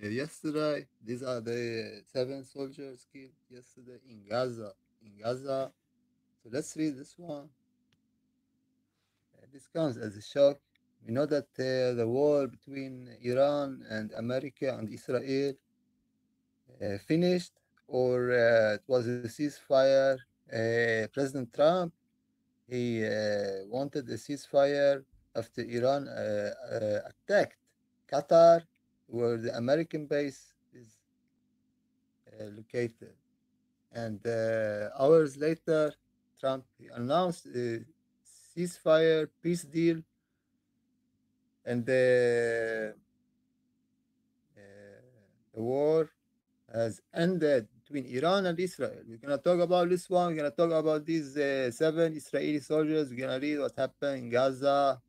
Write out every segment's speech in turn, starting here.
Yesterday, these are the 7 soldiers killed yesterday in Gaza. In Gaza. So let's read this one. This comes as a shock. We know that the war between Iran and America and Israel finished, or it was a ceasefire. President Trump, he wanted a ceasefire after Iran attacked Qatar, where the American base is located. And hours later, Trump announced a ceasefire peace deal, and the war has ended between Iran and Israel. We're gonna talk about this one. We're gonna talk about these 7 Israeli soldiers. We're gonna read what happened in Gaza.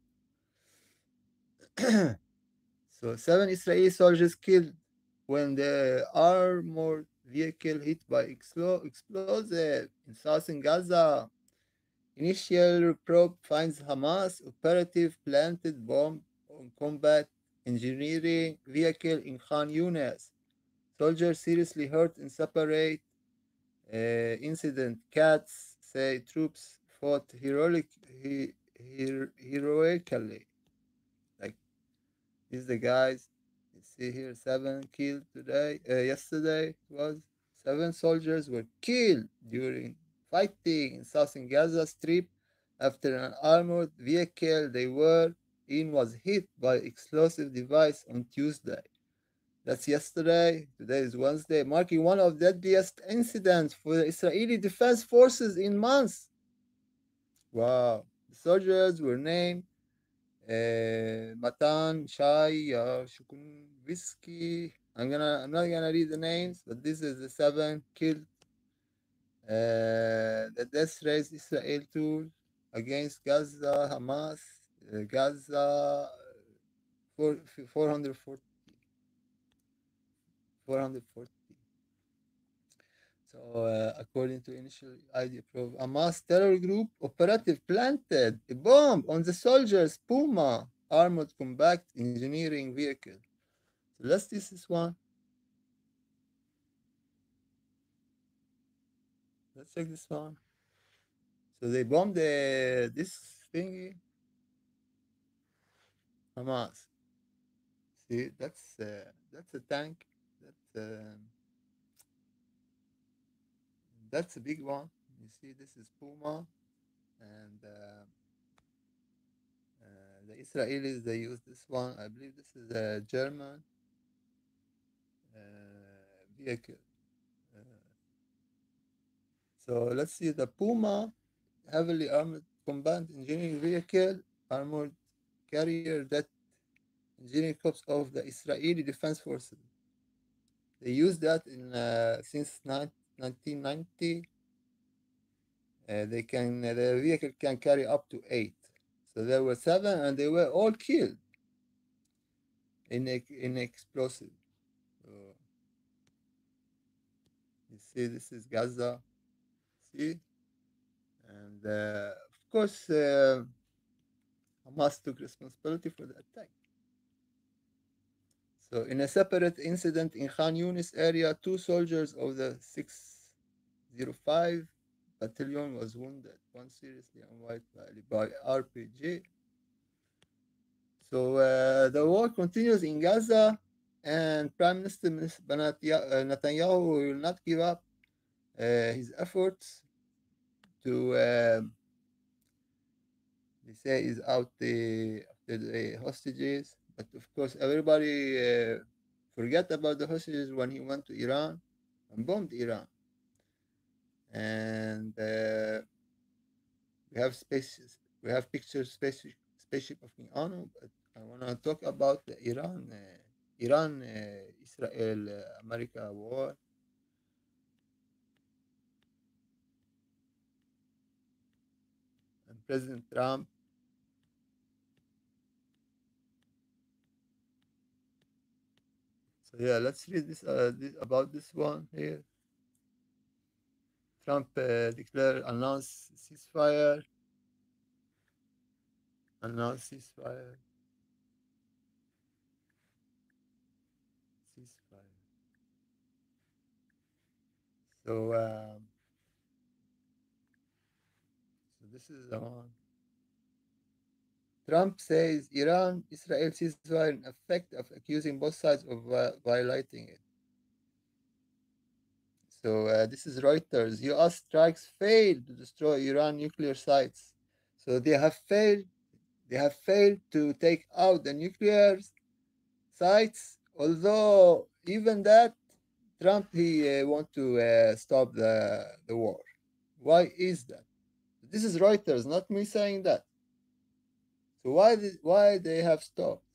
So 7 Israeli soldiers killed when the armored vehicle hit by explosive in southern Gaza. Initial probe finds Hamas operative planted bomb on combat engineering vehicle in Khan Yunis. Soldiers seriously hurt in separate incident. Cats say troops fought heroically. Like these the guys. You see here 7 killed today. Yesterday it was 7 soldiers were killed during fighting in southern Gaza Strip after an armored vehicle they were in was hit by explosive device on Tuesday. That's yesterday. Today is Wednesday, marking one of the deadliest incidents for the Israeli Defense Forces in months. Wow. The soldiers were named Matan, Shai, Shukunvisky. I'm not gonna read the names, but this is the 7 killed. The death raised Israel tool against Gaza, Hamas, Gaza, 440. 440. So, according to initial ID proof, Hamas terror group operative planted a bomb on the soldiers' Puma armored combat engineering vehicle. So let's see this one. Let's check this one. So they bombed this thingy, Hamas. See, that's a tank. That's a big one. You see, this is Puma, and the Israelis they use this one. I believe this is a German vehicle. Uh, so let's see the Puma heavily armored combat engineering vehicle, armored carrier that engineering corps of the Israeli Defense Forces. They use that in since 1990. The vehicle can carry up to 8. So there were 7, and they were all killed in explosive. So you see, this is Gaza. See, and of course, Hamas took responsibility for the attack. So, in a separate incident in Khan Yunis area, 2 soldiers of the 605 battalion was wounded, one seriously and one badly by RPG. So the war continues in Gaza, and Prime Minister Netanyahu will not give up his efforts to, they say, is out after the hostages. But of course, everybody forget about the hostages when he went to Iran and bombed Iran. And we have pictures, spaceship of Anu, but I want to talk about the Iran, Israel, America war. And President Trump. So yeah, let's read this about this one here. Trump announced ceasefire. Announced ceasefire. ceasefire. So, so this is the one. Trump says Iran Israel ceasefire in effect of accusing both sides of violating it. So this is Reuters. U.S. strikes failed to destroy Iran nuclear sites. So they have failed. They have failed to take out the nuclear sites. Although even that, Trump he want to stop the war. Why is that? This is Reuters, not me saying that. So why they have stopped?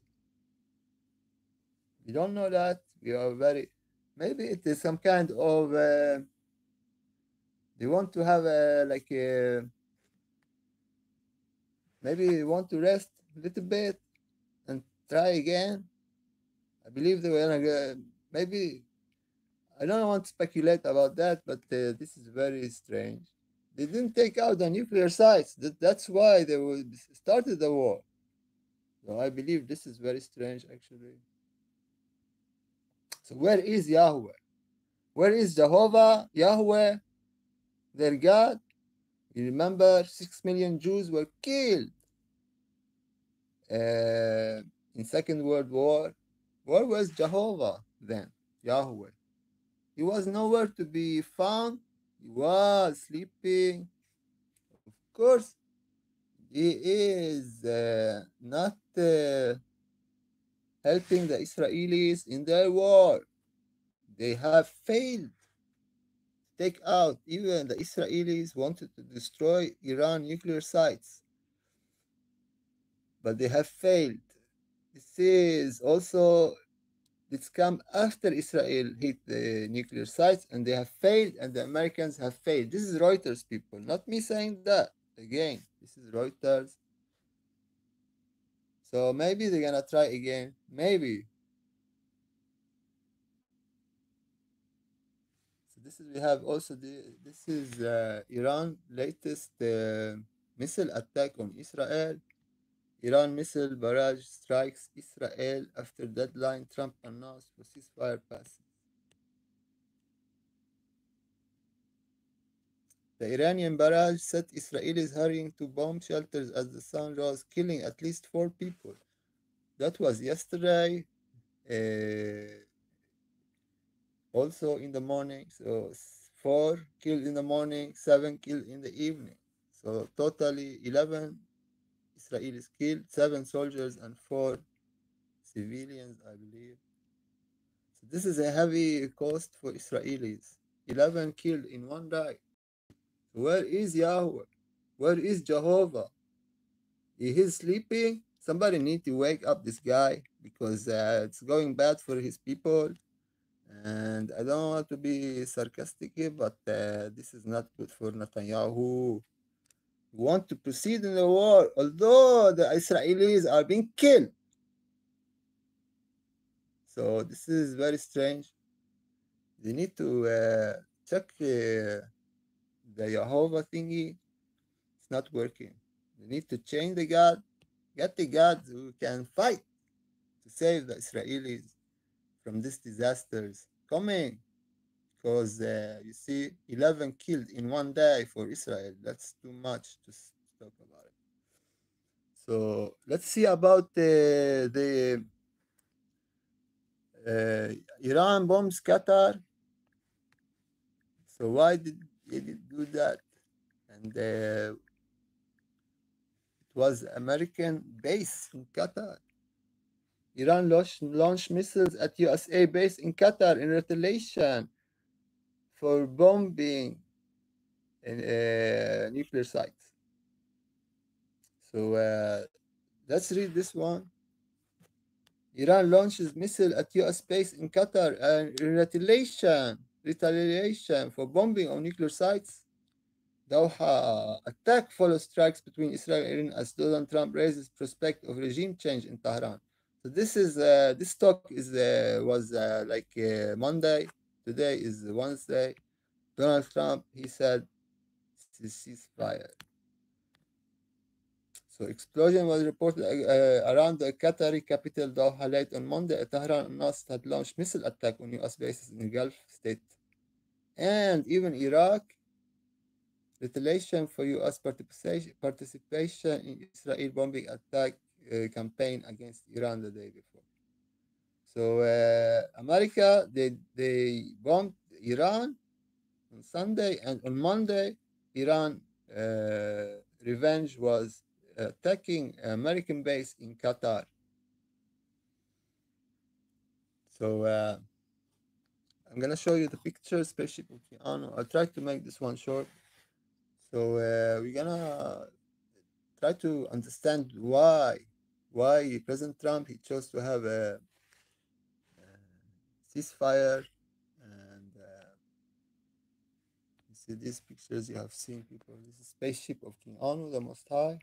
We don't know that. We are very maybe it is some kind of they want to have a like a maybe want to rest a little bit and try again. I believe they were maybe I don't want to speculate about that, but this is very strange. They didn't take out the nuclear sites. That's why they started the war. So I believe this is very strange, actually. So where is Yahweh? Where is Jehovah, Yahweh, their God? You remember 6 million Jews were killed uh, in Second World War. Where was Jehovah then? Yahweh. He was nowhere to be found. He was sleeping. Of course, he is not helping the Israelis in their war. They have failed to take out, even the Israelis wanted to destroy Iran nuclear sites, but they have failed. This is also it's come after Israel hit the nuclear sites and they have failed and the Americans have failed. This is Reuters, people, not me saying that. Again, this is Reuters. So maybe they're gonna try again. Maybe. So this is we have also this is Iran latest missile attack on Israel. Iran missile barrage strikes Israel after deadline Trump announced for ceasefire passes. The Iranian barrage set Israelis hurrying to bomb shelters as the sun rose, killing at least 4 people. That was yesterday. Also in the morning, so 4 killed in the morning, 7 killed in the evening. So totally 11 Israelis killed, 7 soldiers and 4 civilians, I believe. So this is a heavy cost for Israelis. 11 killed in one day. Where is Yahweh? Where is Jehovah? He is sleeping. Somebody need to wake up this guy because it's going bad for his people. And I don't want to be sarcastic here, but this is not good for Netanyahu. We want to proceed in the war, although the Israelis are being killed. So this is very strange. They need to check the Jehovah thingy. It's not working. They need to change the God, get the God who can fight to save the Israelis from these disasters coming. Because you see, 11 killed in one day for Israel. That's too much to talk about it. So let's see about the Iran bombs Qatar. So why did it do that? And it was American base in Qatar. Iran launched missiles at USA base in Qatar in retaliation for bombing nuclear sites. So let's read this one. Iran launches missile at US base in Qatar in retaliation for bombing on nuclear sites. Doha attack follows strikes between Israel and Iran as Donald Trump raises prospect of regime change in Tehran. So this talk is was like Monday. Today is Wednesday. Donald Trump he said ceasefire. So explosion was reported around the Qatari capital Doha late on Monday. Tehran announced had launched missile attack on U.S. bases in the Gulf state, and even Iraq retaliation for U.S. participation in Israel bombing attack campaign against Iran the day before. So America they bombed Iran on Sunday, and on Monday, Iran revenge was attacking American base in Qatar. So I'm gonna show you the picture, spaceship Okeano. I'll try to make this one short. So we're gonna try to understand why President Trump he chose to have a ceasefire, and you see these pictures you have seen people. This is spaceship of King Anu, the Most High,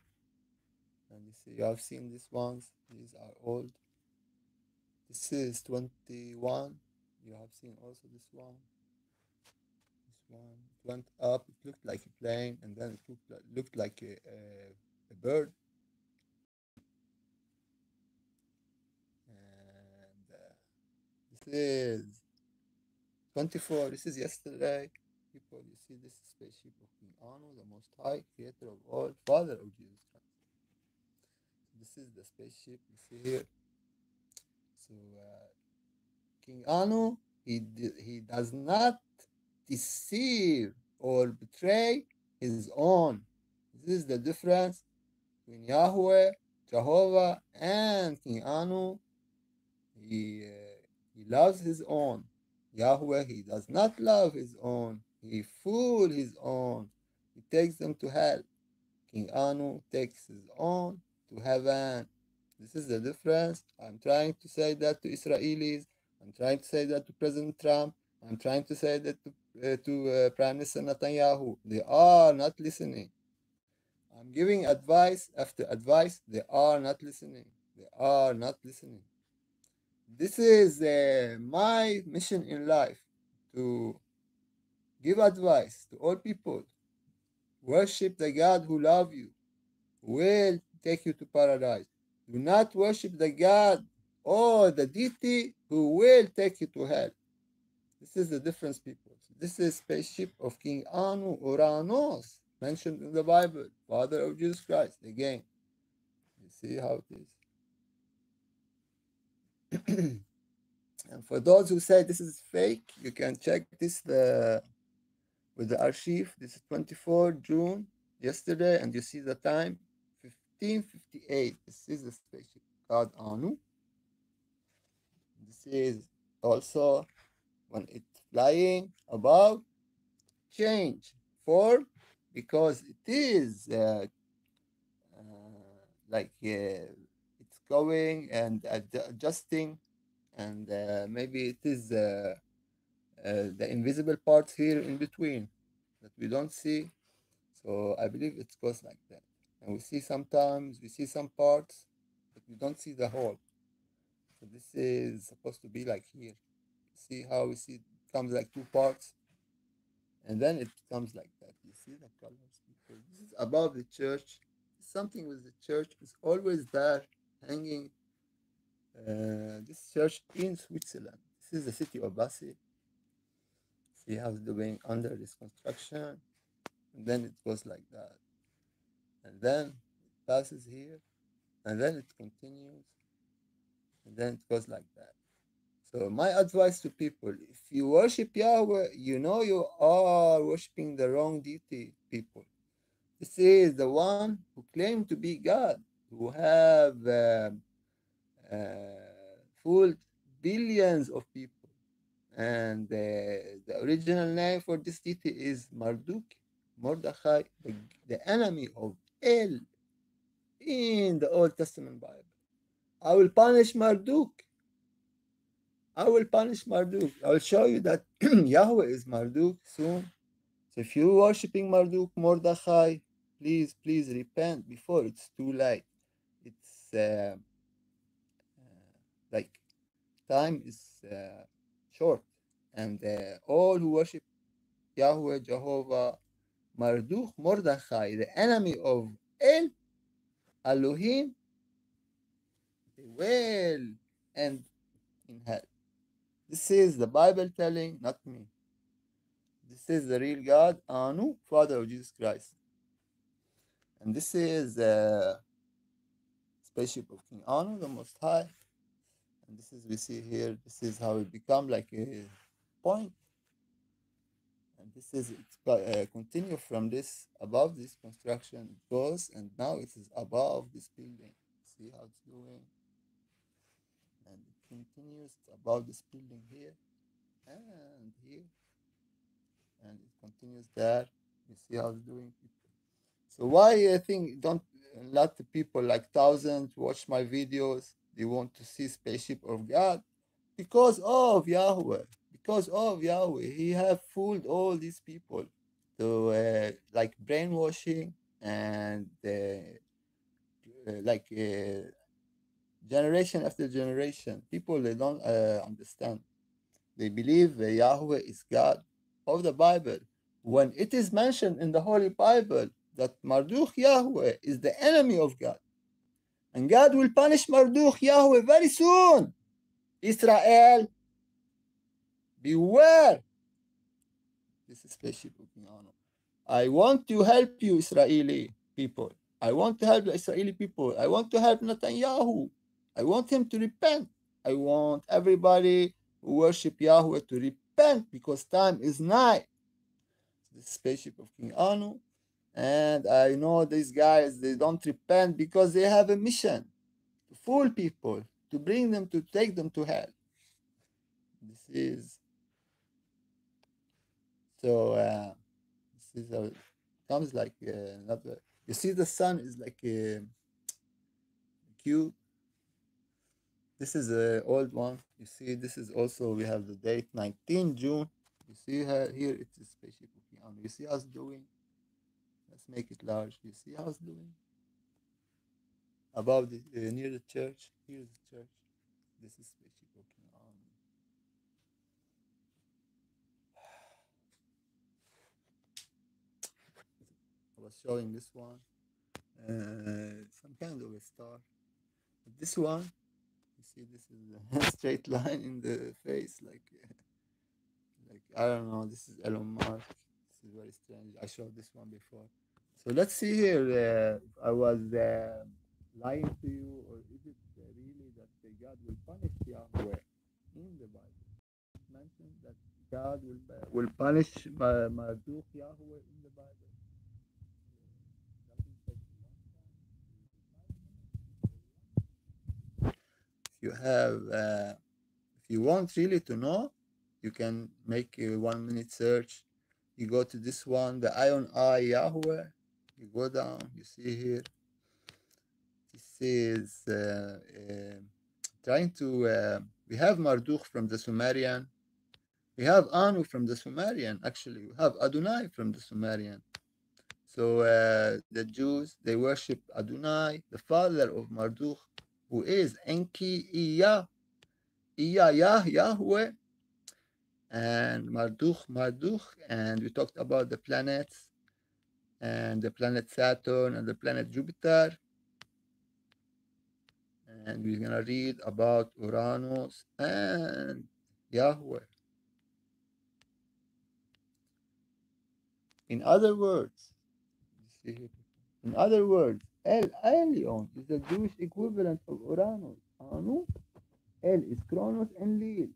and you see you have seen these ones. These are old. This is 21. You have seen also this one. This one. It went up. It looked like a plane, and then it looked like a bird. And this is 24. This is yesterday. People, you see this spaceship of King Anu, the Most High, Creator of all, Father of Jesus Christ. This is the spaceship you see here. So King Anu, he does not deceive or betray his own. This is the difference between Yahweh, Jehovah, and King Anu. He loves his own. Yahweh, he does not love his own. He fool his own. He takes them to hell. King Anu takes his own to heaven. This is the difference. I'm trying to say that to Israelis. I'm trying to say that to President Trump. I'm trying to say that to Prime Minister Netanyahu. They are not listening. I'm giving advice after advice. They are not listening. They are not listening. This is my mission in life, to give advice to all people. Worship the God who loves you, who will take you to paradise. Do not worship the God or the deity who will take you to hell. This is the difference, people. This is spaceship of King Anu, Uranos, mentioned in the Bible, Father of Jesus Christ. Again, you see how it is. And for those who say this is fake, you can check this with the archive. This is 24 June, yesterday, and you see the time, 15:58. This is the spaceship called Anu. This is also when it's flying above, change form, because it is it's going and adjusting, and maybe it is the invisible parts here in between that we don't see. So I believe it goes like that. And we see some parts, but we don't see the whole. So this is supposed to be like here. See how we see it comes like two parts, and then it comes like that. You see the colors? Because this is above the church. Something with the church is always there, hanging. This church in Switzerland. This is the city of Basel. See how it's doing under this construction, and then it goes like that, and then it passes here, and then it continues, and then it goes like that. So my advice to people: if you worship Yahweh, you know you are worshiping the wrong deity, people. This is the one who claimed to be God, who have fooled billions of people. And the original name for this deity is Marduk, Mordechai, the enemy of El in the Old Testament Bible. I will punish Marduk. I will punish Marduk. I will show you that Yahweh is Marduk soon. So if you're worshiping Marduk, Mordechai, please repent before it's too late. It's like time is short, and all who worship Yahweh, Jehovah, Marduk, Mordechai, the enemy of El, Elohim, they will end in hell. This is the Bible telling, not me. This is the real God, Anu, Father of Jesus Christ. And this is the spaceship of King Anu, the Most High. And this is, we see here, this is how it become like a point. And this is, it continue from this, above this construction, it goes, and now it is above this building. See how it's doing? And it continues above this building here, and here, and it continues there. You see how it's doing? So why I think don't a lot of people like thousands watch my videos? They want to see spaceship of God because of Yahweh. Because of Yahweh, He have fooled all these people to like brainwashing and like generation after generation. People they don't understand. They believe Yahweh is God of the Bible. When it is mentioned in the Holy Bible that Marduk Yahweh is the enemy of God, and God will punish Marduk Yahweh very soon. Israel, beware. This is spaceship of Anu. I want to help you, Israeli people. I want to help the Israeli people. I want to help Netanyahu. I want him to repent. I want everybody who worship Yahweh to repent because time is nigh. The spaceship of King Anu. And I know these guys, they don't repent because they have a mission to fool people, to bring them, to take them to hell. This is, so this is how it comes like, another, you see the sun is like a cube. This is an old one. You see, this is also, we have the date 19 June. You see here it is spaceship of King Anu. You see how it's doing? Let's make it large. You see how it's doing? Above the near the church. Here's the church. This is spaceship of King Anu. I was showing this one. Some kind of a star. But this one, you see, this is a straight line in the face, like I don't know. This is Elon Musk. This is very strange. I showed this one before. So let's see here. If I was lying to you, or is it really that God will punish Yahweh in the Bible? It mentions that God will punish Marduk Yahweh in the Bible. If you have, if you want really to know, you can make a 1 minute search. You go to this one, the Ion Eye Yahweh. You go down, you see here. This is trying to. We have Marduk from the Sumerian. We have Anu from the Sumerian. Actually, we have Adonai from the Sumerian. So the Jews, they worship Adonai, the father of Marduk, who is Enki Iya, Yahweh, and Marduk, and we talked about the planets, and the planet Saturn, and the planet Jupiter, and we're gonna read about Uranus and Yahweh. In other words, El Elyon is the Jewish equivalent of Uranus. Anu, El is Kronos and Lil.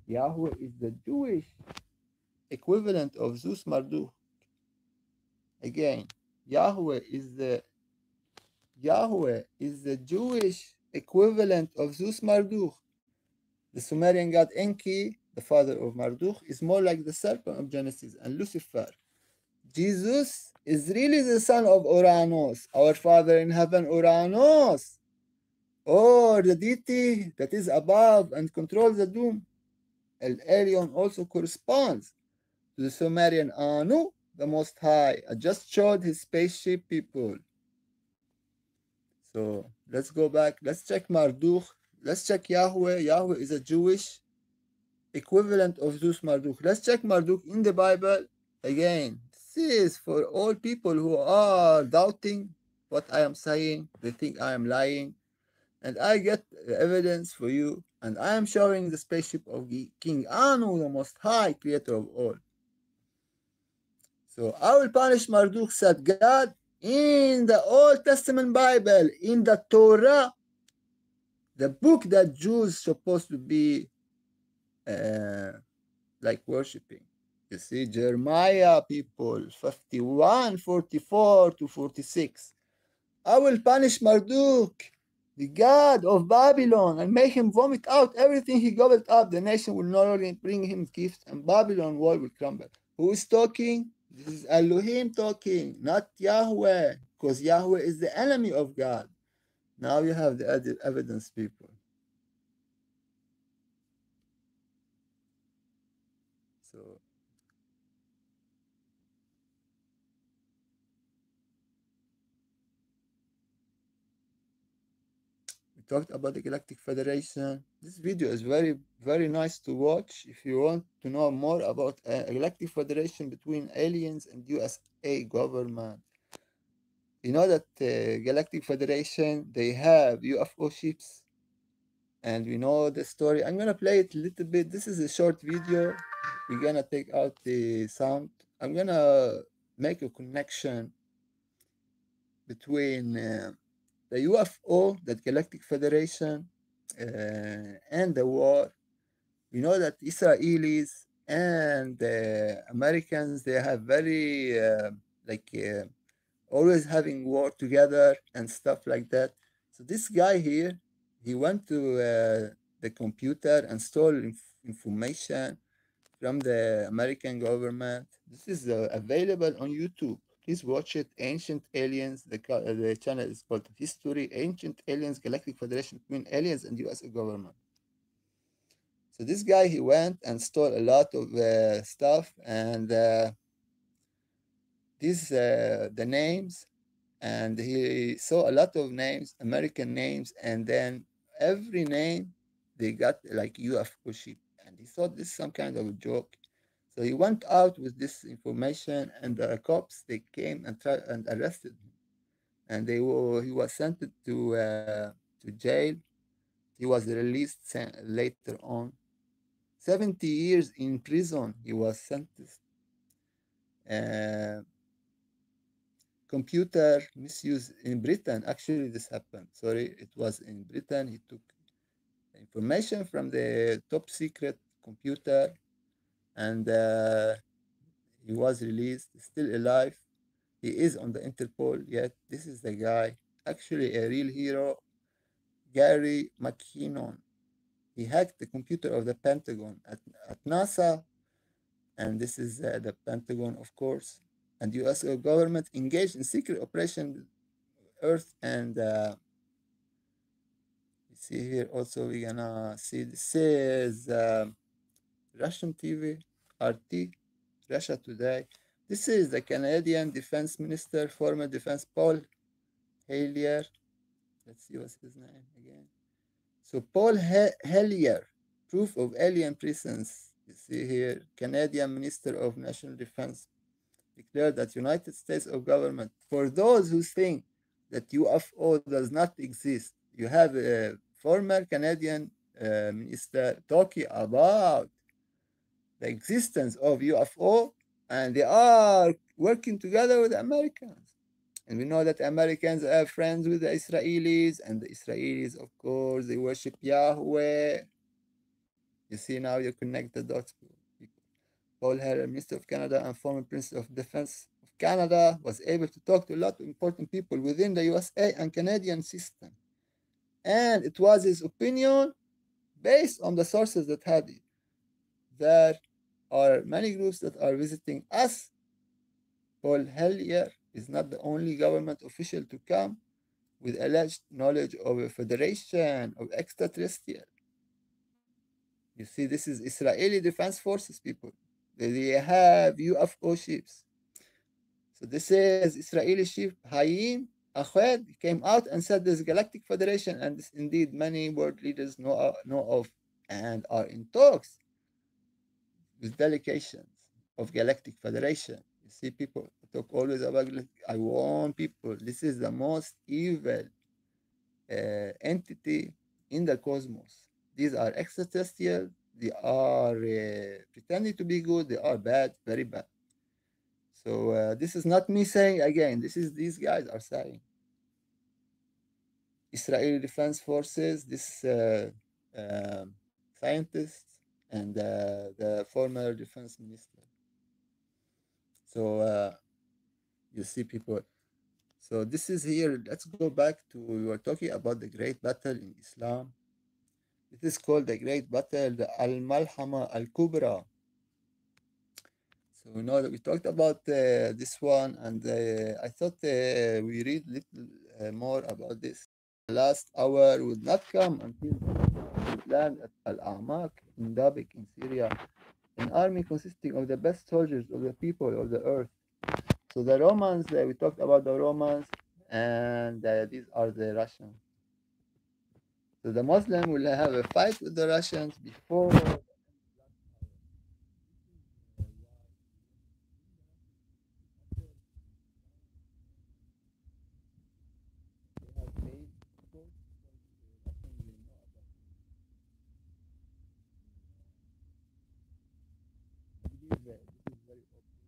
Yahweh is the Jewish equivalent of Zeus Marduk. Again, Yahweh is the Jewish equivalent of Zeus Marduk. The Sumerian god Enki, the father of Marduk, is more like the serpent of Genesis and Lucifer. Jesus is really the son of Uranus, our father in heaven, Uranus, or the deity that is above and controls the doom. El Elyon also corresponds to the Sumerian Anu, the Most High. I just showed his spaceship, people. So let's go back. Let's check Marduk. Let's check Yahweh. Yahweh is a Jewish equivalent of Zeus Marduk. Let's check Marduk in the Bible. Again, this is for all people who are doubting. what I am saying. They think I am lying. And I get evidence for you. And I am showing the spaceship of King Anu, the most high creator of all. So I will punish Marduk, said God, in the Old Testament Bible, in the Torah, the book that Jews supposed to be uh, like worshiping. You see, Jeremiah, people, 51, 44 to 46. I will punish Marduk, the god of Babylon, and make him vomit out everything he gobbled up. The nation will no longer bring him gifts, and Babylon wall will crumble. Who is talking? This is Elohim talking, not Yahweh, because Yahweh is the enemy of God. Now you have the evidence, people. So we talked about the Galactic Federation. This video is very, very nice to watch if you want to know more about a Galactic Federation between aliens and USA government. You know that Galactic Federation, they have UFO ships, and we know the story. I'm gonna play it a little bit. This is a short video. We're gonna take out the sound. I'm gonna make a connection between the UFO, that Galactic Federation, and the war. We know that Israelis and Americans, they have very like always having war together and stuff like that. So this guy here, he went to the computer and stole information from the American government. This is available on YouTube. Please watch it. Ancient Aliens. The channel is called History Ancient Aliens Galactic Federation between aliens and U.S. government. So this guy, he went and stole a lot of stuff, and these the names, and he saw a lot of names, American names, and then every name they got like UFO ship, and he thought this is some kind of a joke. So he went out with this information, and the cops, they came and tried and arrested him, and he was sent to jail. He was released later on. 70 years in prison he was sentenced. Uh, Computer misuse in Britain. Actually, this happened. Sorry, it was in Britain. He took information from the top secret computer, and he was released, still alive. He is on the Interpol yet. This is the guy, actually a real hero, Gary McKinnon. He hacked the computer of the Pentagon at NASA, and this is the Pentagon, of course. And U.S. government engaged in secret operation Earth, and you see here also we're gonna see this is Russian TV, RT, Russia Today. This is the Canadian Defense Minister, former Defense Paul Hellyer. Let's see what's his name again. So Paul Hellyer, proof of alien presence. You see here, Canadian Minister of National Defense declared that United States of government. For those who think that UFO does not exist, you have a former Canadian minister talking about the existence of UFO, and they are working together with the Americans. And we know that Americans are friends with the Israelis, and the Israelis, of course, they worship Yahweh. You see, now you connect the dots. Paul Harris, Minister of Canada and former Prince of Defense of Canada, was able to talk to a lot of important people within the USA and Canadian system. And it was his opinion based on the sources that had it. There are many groups that are visiting us. Paul Hellyer is not the only government official to come with alleged knowledge of a federation of extraterrestrial. You see, this is Israeli Defense Forces people. They have UFO ships. So this is Israeli ship Hayim Ahmed came out and said this Galactic Federation, and this indeed many world leaders know of and are in talks with delegations of Galactic Federation. You see, people talk always about like, I want people. This is the most evil entity in the cosmos. These are extraterrestrial. They are pretending to be good. They are bad, very bad. So this is not me saying again. This is these guys are saying. Israeli Defense Forces, this scientists, and the former defense minister. So you see people. So this is here. Let's go back to we were talking about the great battle in Islam. It is called the great battle, the Al Malhama Al Kubra. So we know that we talked about this one, and I thought we read little more about this. The last hour would not come until we would land at Al Amak in Dabik in Syria, an army consisting of the best soldiers of the people of the earth. So the Romans, we talked about the Romans, and these are the Russians. So the Muslim will have a fight with the Russians before they have made, of course, because the Russians will know about it. I believe this is very obvious.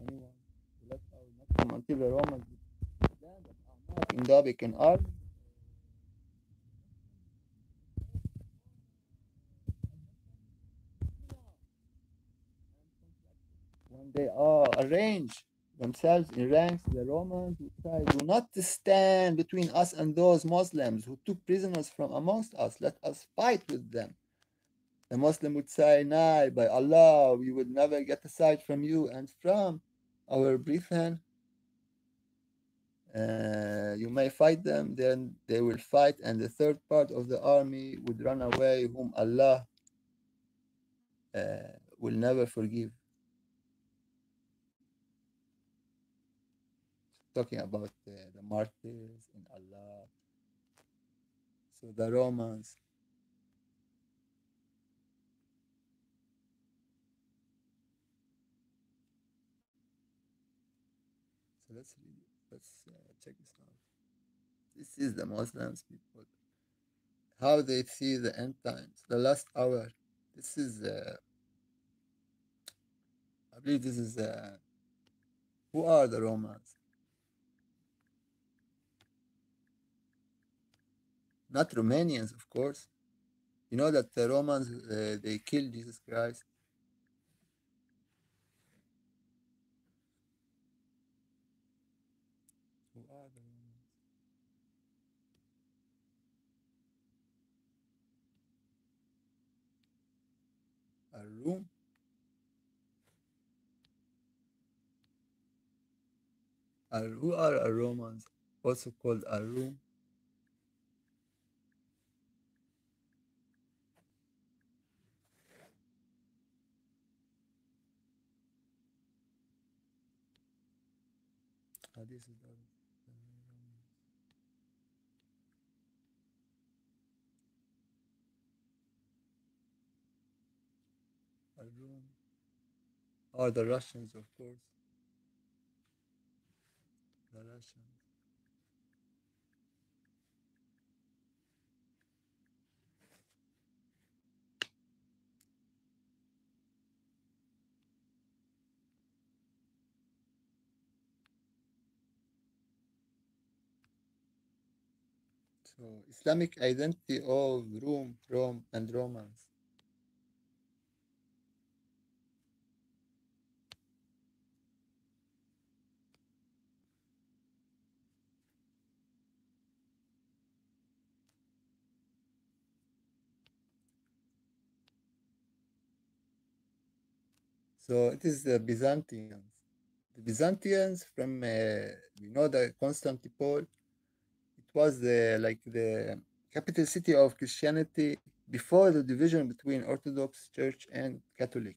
Anyone who left our not come until the Romans land at Amak in Dabik and army. When they are arranged themselves in ranks, the Romans would say, do not stand between us and those Muslims who took prisoners from amongst us. Let us fight with them. The Muslim would say, nay, by Allah, we would never get a sight from you and from our brethren. You may fight them, then they will fight, and the third part of the army would run away, whom Allah will never forgive. Talking about the martyrs in Allah. So the Romans. So let's read it. Let's check this out. This is the Muslims people. How they see the end times, the last hour. This is, I believe this is, who are the Romans? Not Romanians, of course. You know that the Romans, they killed Jesus Christ. Who are the Romans? Arum? Who are Romans? Also called Arum. This is the Arum. Or the Russians, of course. The Russians. So Islamic identity of Rome, and Romans. So it is the Byzantines. The Byzantines from the Constantinople. It was the like the capital city of Christianity before the division between Orthodox Church and Catholic.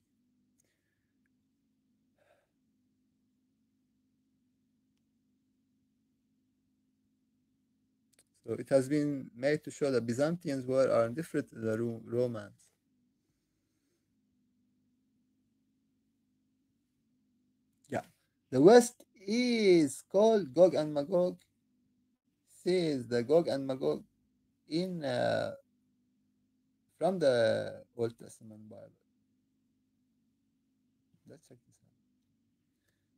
So it has been made to show that Byzantines are different than the Romans. Yeah. The West is called Gog and Magog. Says the Gog and Magog in from the Old Testament Bible. Let's check this out.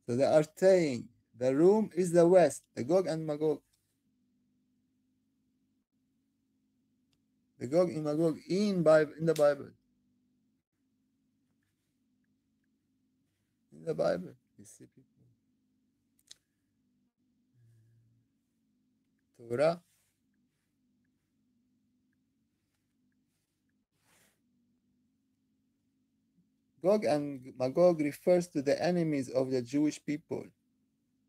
So they are saying the room is the West, the Gog and Magog. The Gog and Magog in the Bible. In the Bible. You see people. Torah. Gog and Magog refers to the enemies of the Jewish people.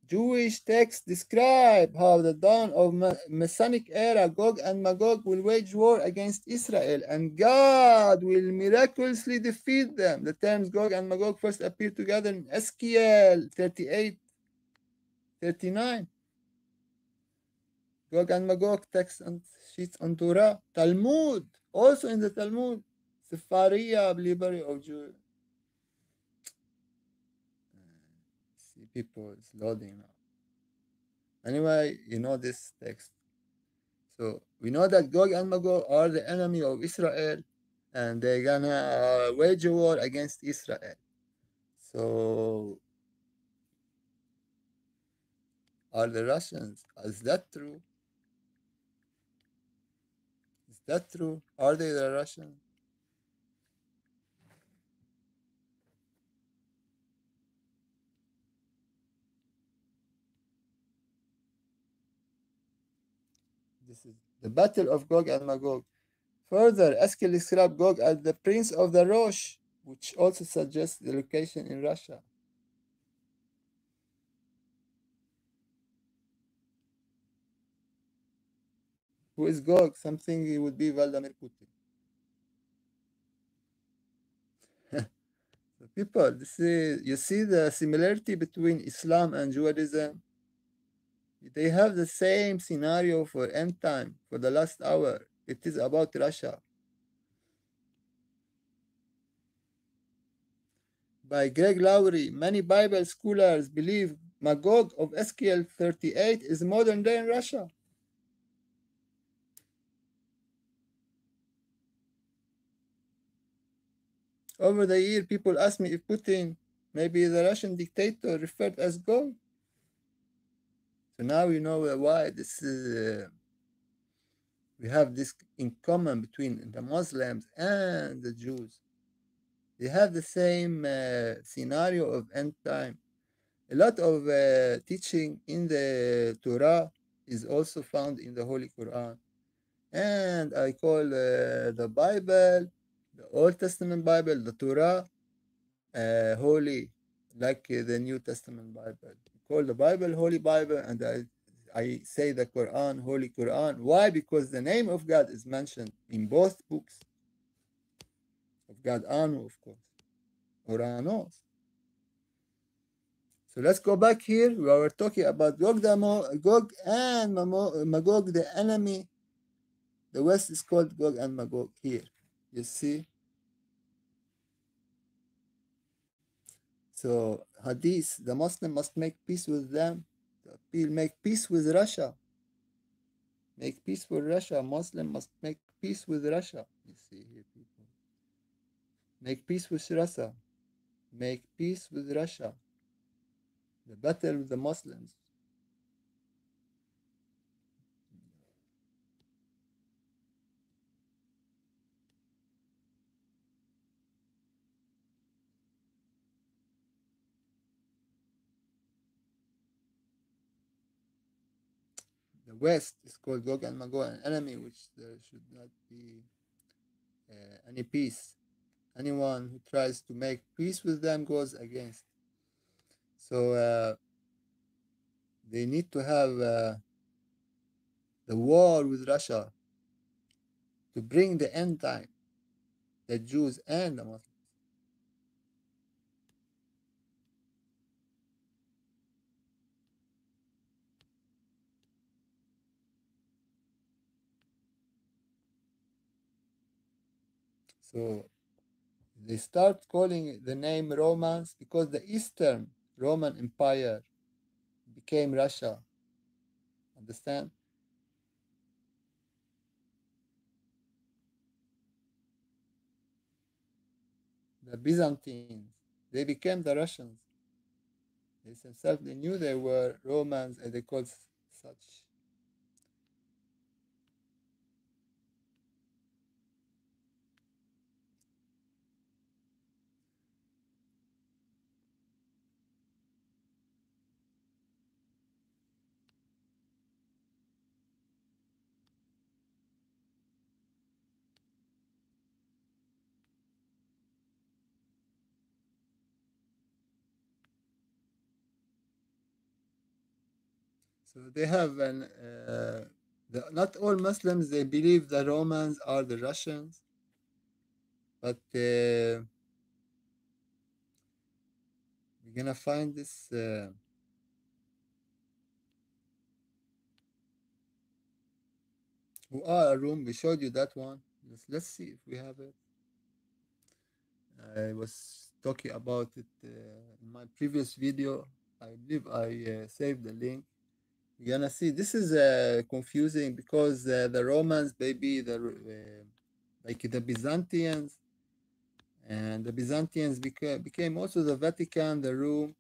Jewish texts describe how the dawn of Messianic era, Gog and Magog will wage war against Israel, and God will miraculously defeat them. The terms Gog and Magog first appear together in Ezekiel 38:39. Gog and Magog texts and sheets on Torah. Talmud, also in the Talmud. Sefaria, library of Jews. See, people, it's loading now. Anyway, you know this text. So we know that Gog and Magog are the enemy of Israel, and they're gonna wage a war against Israel. So are the Russians? Is that true? Is that true? Are they the Russians? This is the battle of Gog and Magog. Further, Eskil described Gog as the prince of the Rosh, which also suggests the location in Russia. Who is Gog? Something he would be Vladimir Putin. So people, this is, you see the similarity between Islam and Judaism. They have the same scenario for end time, for the last hour. It is about Russia. By Greg Lowry, many Bible scholars believe Magog of Ezekiel 38 is modern day in Russia. Over the year, people ask me if Putin, maybe the Russian dictator, referred as God. So now you know why this is. We have this in common between the Muslims and the Jews. They have the same scenario of end time. A lot of teaching in the Torah is also found in the Holy Quran. And I call the Bible, the Old Testament Bible, the Torah, holy, like the New Testament Bible. I call the Bible Holy Bible, and I say the Quran, Holy Quran. Why? Because the name of God is mentioned in both books of God, Anu, of course, or Anos. So let's go back here. We were talking about Gog and Magog, the enemy. The West is called Gog and Magog here. You see? So Hadith, the Muslim must make peace with them. The appeal, make peace with Russia. Make peace with Russia. Muslim must make peace with Russia. You see here, people. Make peace with Russia. Make peace with Russia. The battle with the Muslims. The West is called Gog and Magog, an enemy which there should not be any peace. Anyone who tries to make peace with them goes against. So they need to have the war with Russia to bring the end time, the Jews and the Muslims. So they start calling the name Romans because the Eastern Roman Empire became Russia. Understand? The Byzantines, they became the Russians. They themselves they knew they were Romans and they called such. So they have not all Muslims they believe the Romans are the Russians, but we're gonna find this. Who are a room? We showed you that one. Let's see if we have it. I was talking about it in my previous video. I believe I saved the link. You're gonna see this is confusing because the Romans, maybe like the Byzantines, and the Byzantines became also the Vatican, the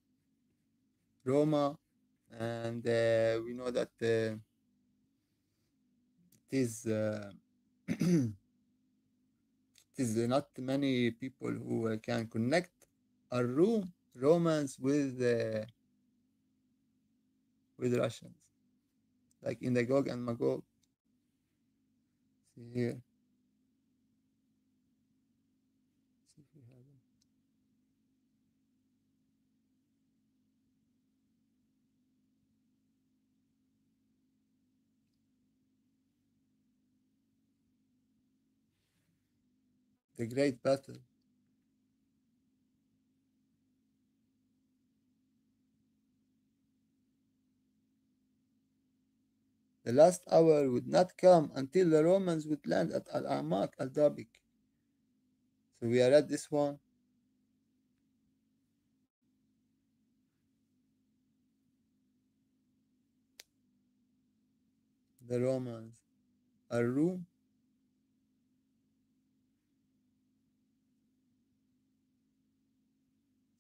Roma, and we know that it is it is not many people who can connect a Romans with Russians, like in the Gog and Magog. See here, see if we have the Great Battle. The last hour would not come until the Romans would land at Al-Amaq, Al-Dabik. So we are at this one. The Romans are Rome.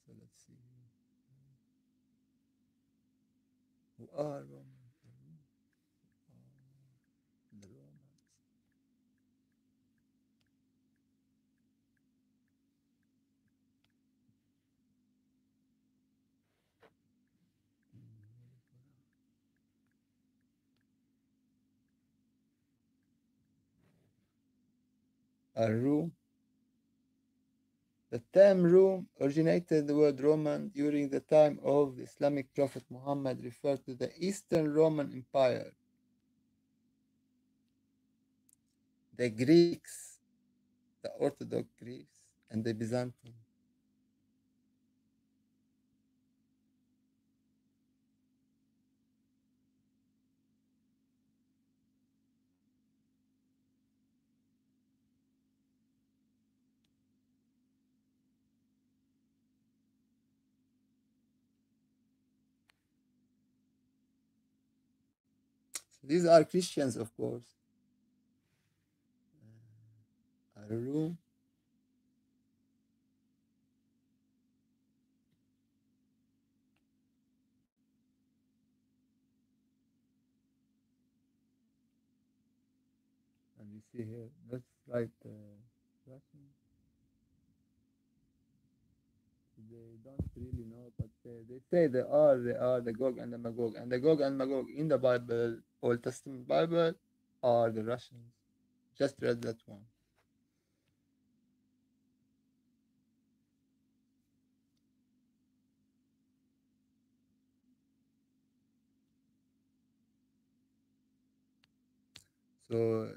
So let's see. Who are Romans? The Romans are Rome. The term Rome originated the word Roman during the time of the Islamic prophet Muhammad referred to the Eastern Roman Empire, the Greeks, the Orthodox Greeks, and the Byzantines. So these are Christians, of course. Are Rome. And we see here, let's write Russian. They don't really know, but they say they are the Gog and the Magog, and the Gog and Magog in the Bible, Old Testament Bible, are the Russians. Just read that one. So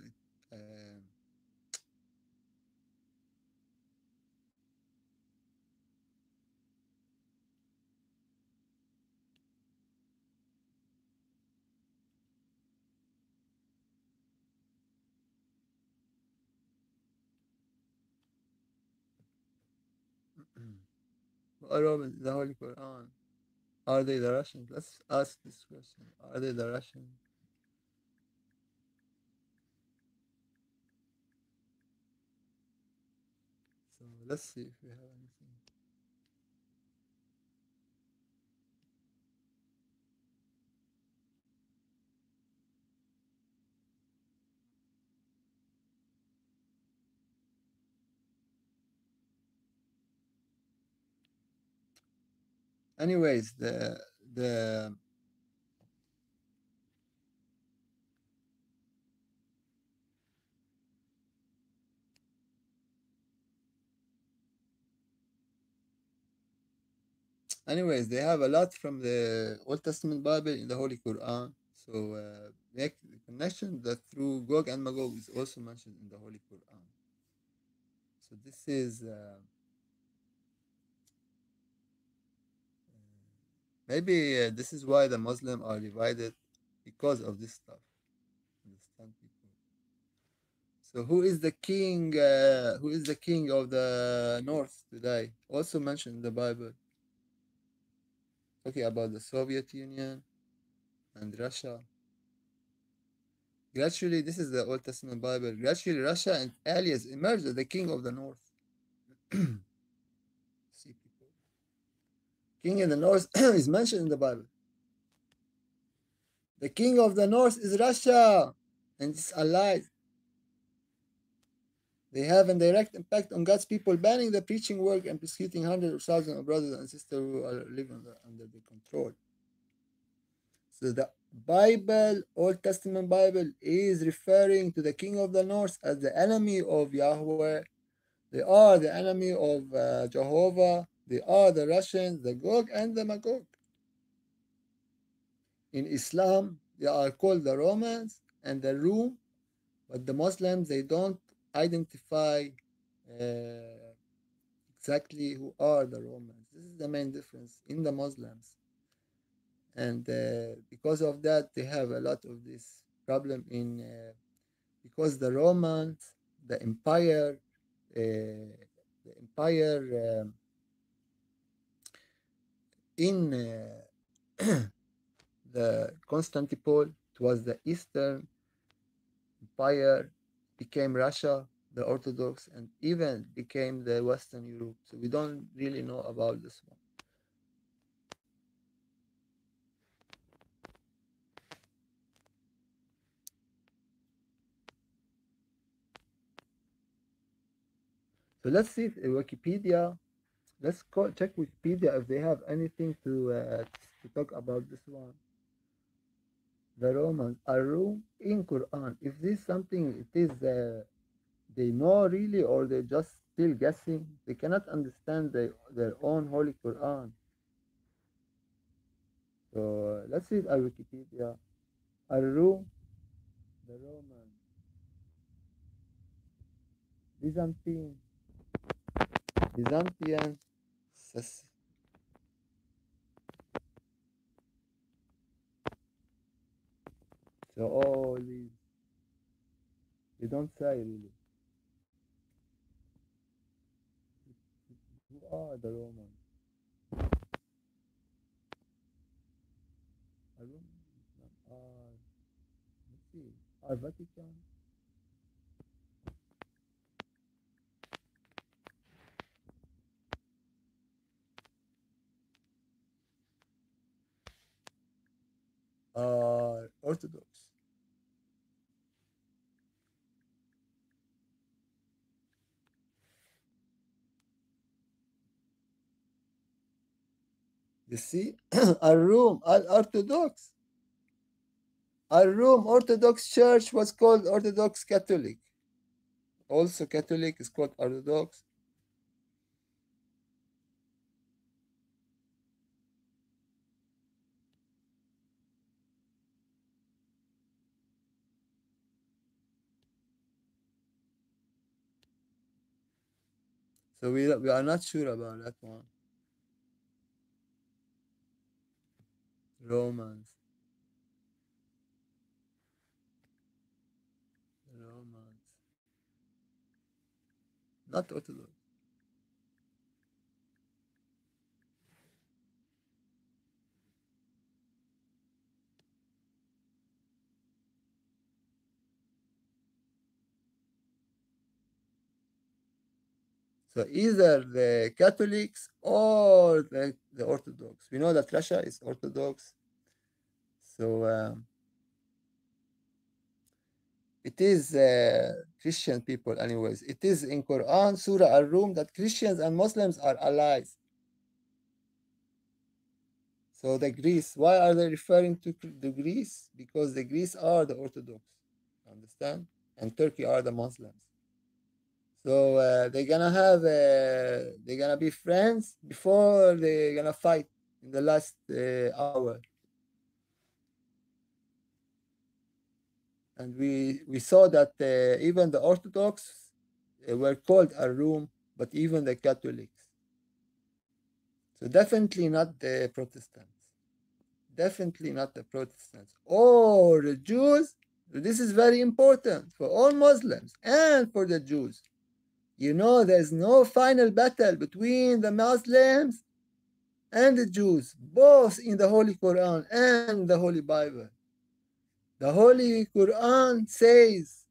uh, Romans, the Holy Quran. Are they the Russians? Let's ask this question. Are they the Russians? So let's see if we have anything. Anyways, the anyways, they have a lot from the Old Testament Bible in the Holy Quran. So make the connection that through Gog and Magog is also mentioned in the Holy Quran. So this is maybe this is why the Muslim are divided because of this stuff. Understand people. So who is the king? Who is the king of the North today? Also mentioned in the Bible. Talking about the Soviet Union and Russia. Gradually, this is the Old Testament Bible. Gradually, Russia and aliens emerged as the king of the North. See people. King in the North is mentioned in the Bible. The king of the North is Russia and its allies. They have a direct impact on God's people, banning the preaching work and persecuting hundreds of thousands of brothers and sisters who are living under their control. So the Bible, Old Testament Bible, is referring to the king of the north as the enemy of Yahweh. They are the enemy of Jehovah. They are the Russians, the Gog and the Magog. In Islam, they are called the Romans and the Rum, but the Muslims, they don't identify exactly who are the Romans. This is the main difference in the Muslims. And because of that, they have a lot of this problem in because the Romans, the empire, the empire in the Constantinople, it was the Eastern Empire, became Russia, the Orthodox, and even became the Western Europe. So we don't really know about this one. So let's see if Wikipedia. Let's check Wikipedia if they have anything to talk about this one. The Romans are Rome in Quran. If this something it is they know really or they just still guessing, they cannot understand their own Holy Quran. So let's see at Wikipedia. Rome, the Roman, Byzantine, Byzantine. Sus- So all these they don't say really who are the Romans. Rome, let's see, Vatican. Orthodox. You see, Rome, Orthodox. Rome Orthodox Church was called Orthodox Catholic. Also, Catholic is called Orthodox. So we are not sure about that one. Romans, Romans, not Orthodox. So either the Catholics or the Orthodox. We know that Russia is Orthodox. So it is Christian people anyways. It is in Quran, Surah Al-Rum, that Christians and Muslims are allies. So the Greece, why are they referring to the Greece? Because the Greece are the Orthodox, understand? And Turkey are the Muslims. So they're gonna be friends before they're gonna fight in the last hour. And we saw that even the Orthodox were called a room, but even the Catholics. So definitely not the Protestants. Definitely not the Protestants or the Jews. This is very important for all Muslims and for the Jews. You know, there's no final battle between the Muslims and the Jews, both in the Holy Quran and the Holy Bible. The Holy Quran says,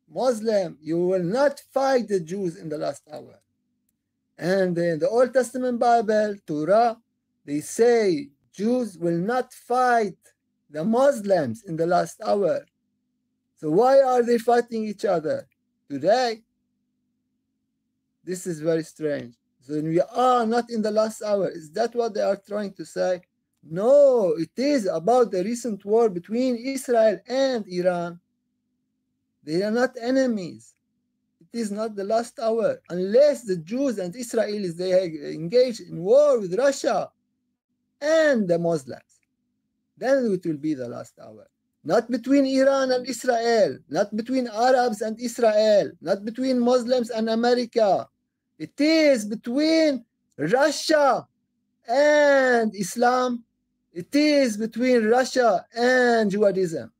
Muslim, you will not fight the Jews in the last hour. And in the Old Testament Bible, Torah, they say Jews will not fight the Muslims in the last hour. So why are they fighting each other today? This is very strange. So we are not in the last hour. Is that what they are trying to say? No, it is about the recent war between Israel and Iran. They are not enemies. It is not the last hour. Unless the Jews and Israelis, they engage in war with Russia and the Muslims, then it will be the last hour. Not between Iran and Israel, not between Arabs and Israel, not between Muslims and America. It is between Russia and Islam. It is between Russia and Judaism.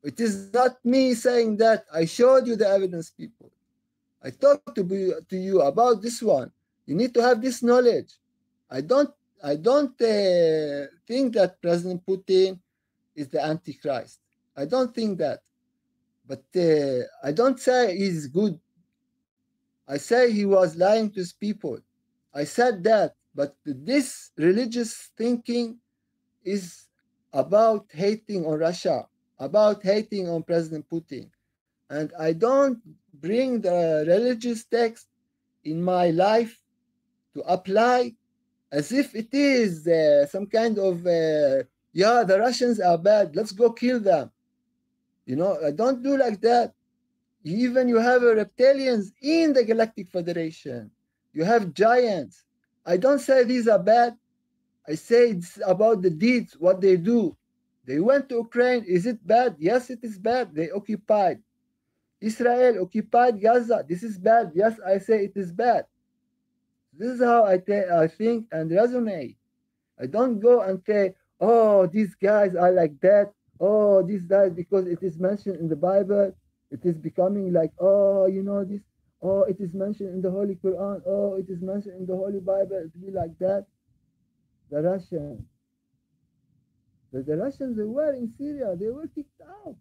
It is not me saying that. I showed you the evidence, people. I talked to you about this one. You need to have this knowledge. I don't think that President Putin is the Antichrist. I don't think that. But I don't say he's good. I say he was lying to his people. I said that. But this religious thinking is about hating on Russia, about hating on President Putin. And I don't bring the religious text in my life to apply as if it is some kind of, yeah, the Russians are bad, let's go kill them. You know, I don't do like that. Even you have reptilians in the Galactic Federation. You have giants. I don't say these are bad. I say it's about the deeds, what they do. They went to Ukraine. Is it bad? Yes, it is bad. They occupied. Israel occupied Gaza. This is bad. Yes, I say it is bad. This is how I think and resonate. I don't go and say, oh, these guys are like that. Oh, these guys, because it is mentioned in the Bible, it is becoming like, oh, you know, this, oh, it is mentioned in the Holy Quran, oh, it is mentioned in the Holy Bible, it will be like that. The Russians. The Russians, they were in Syria, they were kicked out.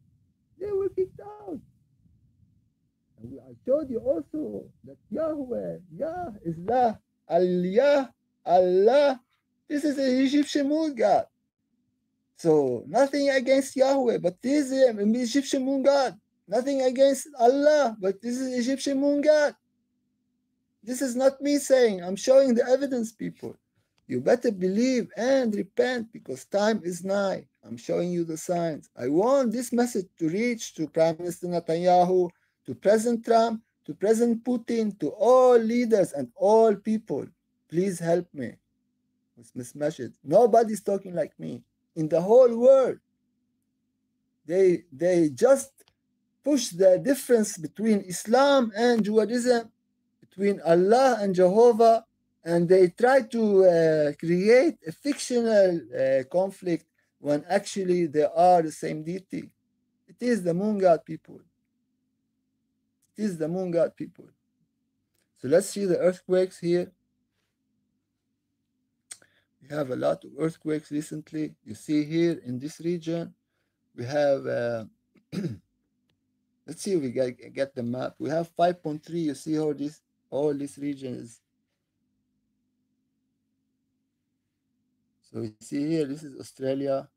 They were kicked out. And I showed you also that Yahweh, Yah is La, Al-Yah, Allah. This is an Egyptian moon god. So nothing against Yahweh, but this is an Egyptian moon god. Nothing against Allah, but this is Egyptian moon god. This is not me saying, I'm showing the evidence, people. You better believe and repent because time is nigh. I'm showing you the signs. I want this message to reach to Prime Minister Netanyahu, to President Trump, to President Putin, to all leaders and all people. Please help me with this message. Nobody's talking like me in the whole world. They just push the difference between Islam and Judaism, between Allah and Jehovah, and they try to create a fictional conflict when actually they are the same deity. It is the moon god, people. It is the moon god, people. So let's see the earthquakes here. We have a lot of earthquakes recently. You see here in this region, we have, let's see if we get the map. We have 5.3. You see how this, All this region is. So you see here, this is Australia.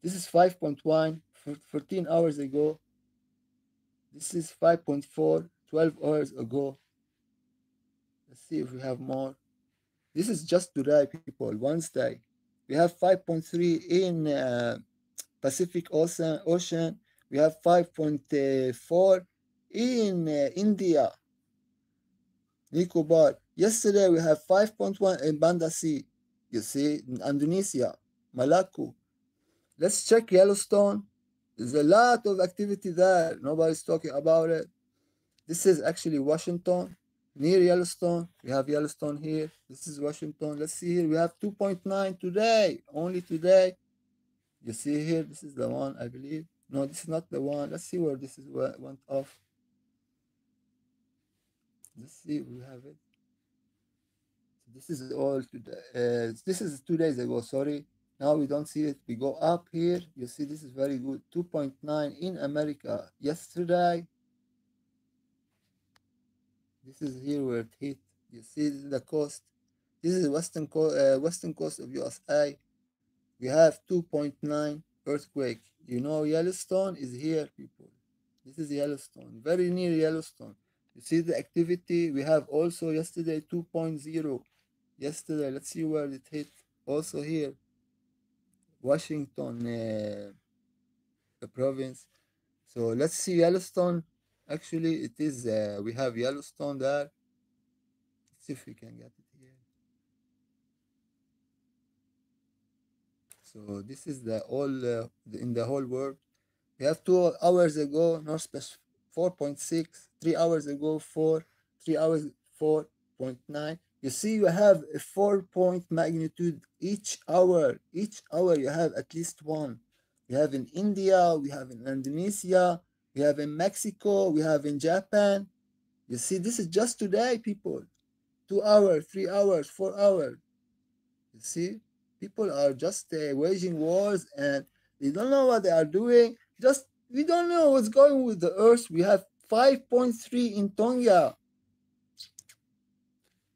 This is 5.1, 14 hours ago. This is 5.4, 12 hours ago. Let's see if we have more. This is just today, people, Wednesday. We have 5.3 in Pacific Ocean. We have 5.4 in India, Nicobar. Yesterday we have 5.1 in Banda Sea. You see, in Indonesia, Malacca. Let's check Yellowstone. There's a lot of activity there. Nobody's talking about it. This is actually Washington, near Yellowstone. We have Yellowstone here. This is Washington. Let's see here. We have 2.9 today, only today. You see here, this is the one, I believe. No, this is not the one. Let's see where this is went off. Let's see, we have it. This is all today. This is 2 days ago, sorry. Now we don't see it. We go up here. You see, this is very good. 2.9 in America. Yesterday, this is here where it hit. You see the coast. This is western coast of USA. We have 2.9 earthquake. You know, Yellowstone is here, people. This is Yellowstone, very near Yellowstone. You see the activity. We have also yesterday 2.0. Yesterday, let's see where it hit. Also here, Washington province. So let's see Yellowstone. Actually, it is. We have Yellowstone there. Let's see if we can get it here. So this is the all in the whole world. We have 2 hours ago, North Pacific 4.6, 3 hours ago, 4, 3 hours 4.9. You see, you have a 4-point magnitude each hour. Each hour, you have at least one. We have in India, we have in Indonesia, we have in Mexico, we have in Japan. You see, this is just today, people. 2 hours, 3 hours, 4 hours. You see, people are just waging wars and they don't know what they are doing. Just we don't know what's going with the earth. We have 5.3 in Tonga,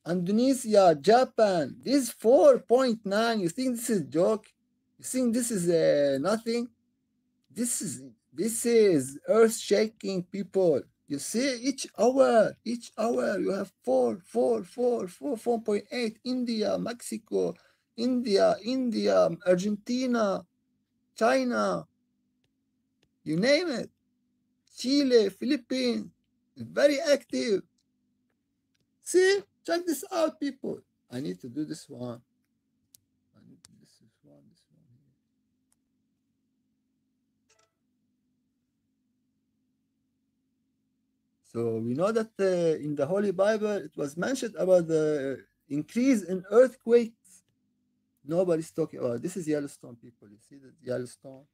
Indonesia, Japan. This 4.9. You think this is a joke? You think this is nothing? This is earth shaking, people. You see, each hour you have 4.8. India, Mexico, India, Argentina, China, you name it. Chile, Philippines, very active. See, check this out, people. I need to do this one. I need to do this one here. So we know that in the Holy Bible it was mentioned about the increase in earthquakes. Nobody's talking about it. This is Yellowstone, people. You see the Yellowstone.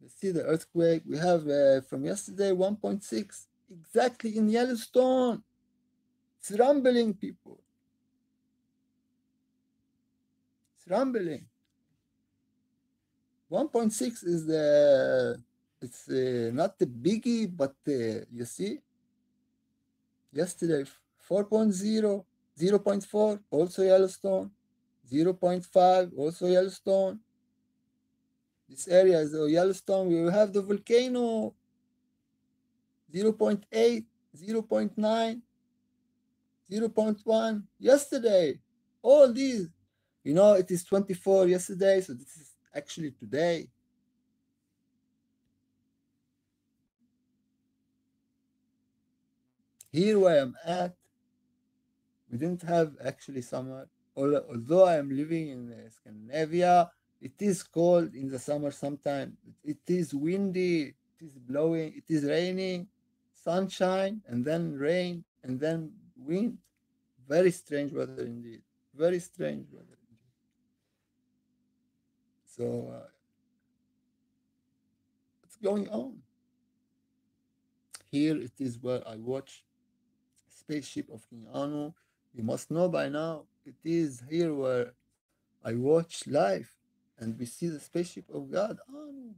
You see the earthquake. We have from yesterday 1.6 exactly in Yellowstone. It's rumbling, people. It's rumbling. 1.6 is the it's not the biggie, but you see yesterday 4.0, 0.4 also Yellowstone, 0.5 also Yellowstone. This area is Yellowstone. We will have the volcano 0.8, 0.9, 0.1 yesterday. All these, you know, it is 24 yesterday, so this is actually today. Here where I'm at, we didn't have actually summer. Although I am living in Scandinavia, it is cold in the summer sometimes. It is windy, it is blowing, it is raining, sunshine, and then rain, and then wind. Very strange weather indeed. Very strange weather indeed. So, what's going on? Here it is where I watch Spaceship of King Anu. You must know by now, it is here where I watch live and we see the spaceship of God. Anu.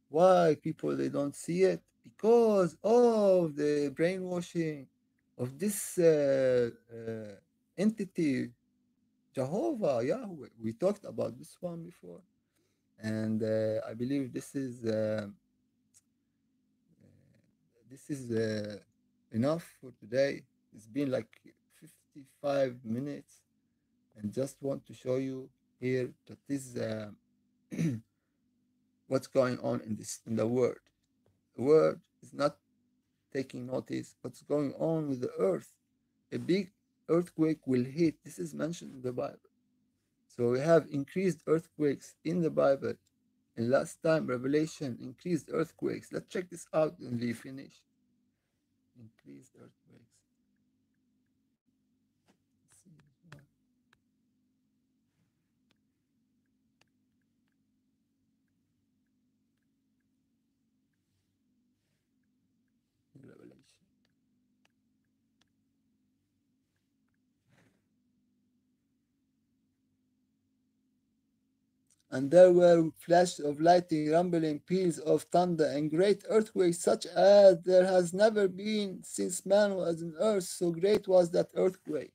Why people they don't see it? Because of the brainwashing. of this entity, Jehovah, Yahweh. We talked about this one before, and I believe this is enough for today. It's been like 55 minutes, and just want to show you here that this what's going on in this in the world. The world is not taking notice what's going on with the earth. A big earthquake will hit. This is mentioned in the Bible. So we have increased earthquakes in the Bible. And last time, Revelation increased earthquakes. Let's check this out and we finish. Increased earthquakes. Let's see in Revelation. And there were flashes of lightning, rumbling, peals of thunder, and great earthquakes, such as there has never been since man was on earth. So great was that earthquake.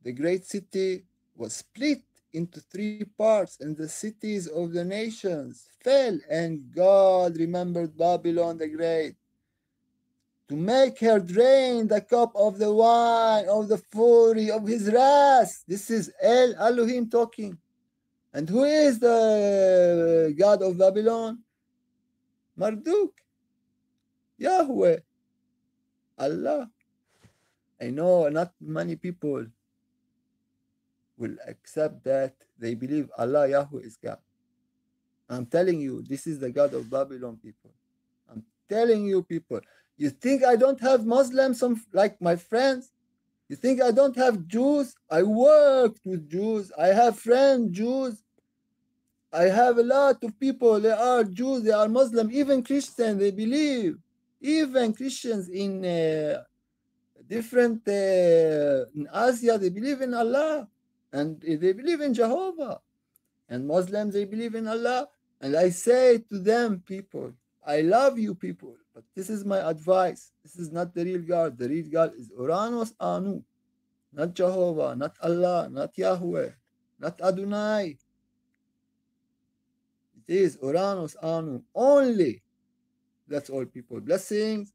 The great city was split into three parts, and the cities of the nations fell. And God remembered Babylon the Great to make her drain the cup of the wine of the fury of his wrath. This is El Elohim talking. And who is the God of Babylon? Marduk, Yahweh, Allah. I know not many people will accept that they believe Allah, Yahweh is God. I'm telling you, this is the God of Babylon, people. I'm telling you, people. You think I don't have Muslims, some like my friends? You think I don't have Jews? I worked with Jews. I have friends, Jews. I have a lot of people. They are Jews. They are Muslim. Even Christians, they believe. Even Christians in different in Asia, they believe in Allah, and they believe in Jehovah. And Muslims, they believe in Allah. And I say to them, people, I love you, people, but this is my advice. This is not the real God. The real God is Uranus Anu, not Jehovah, not Allah, not Yahweh, not Adonai. It is Uranus Anu only. That's all, people. Blessings.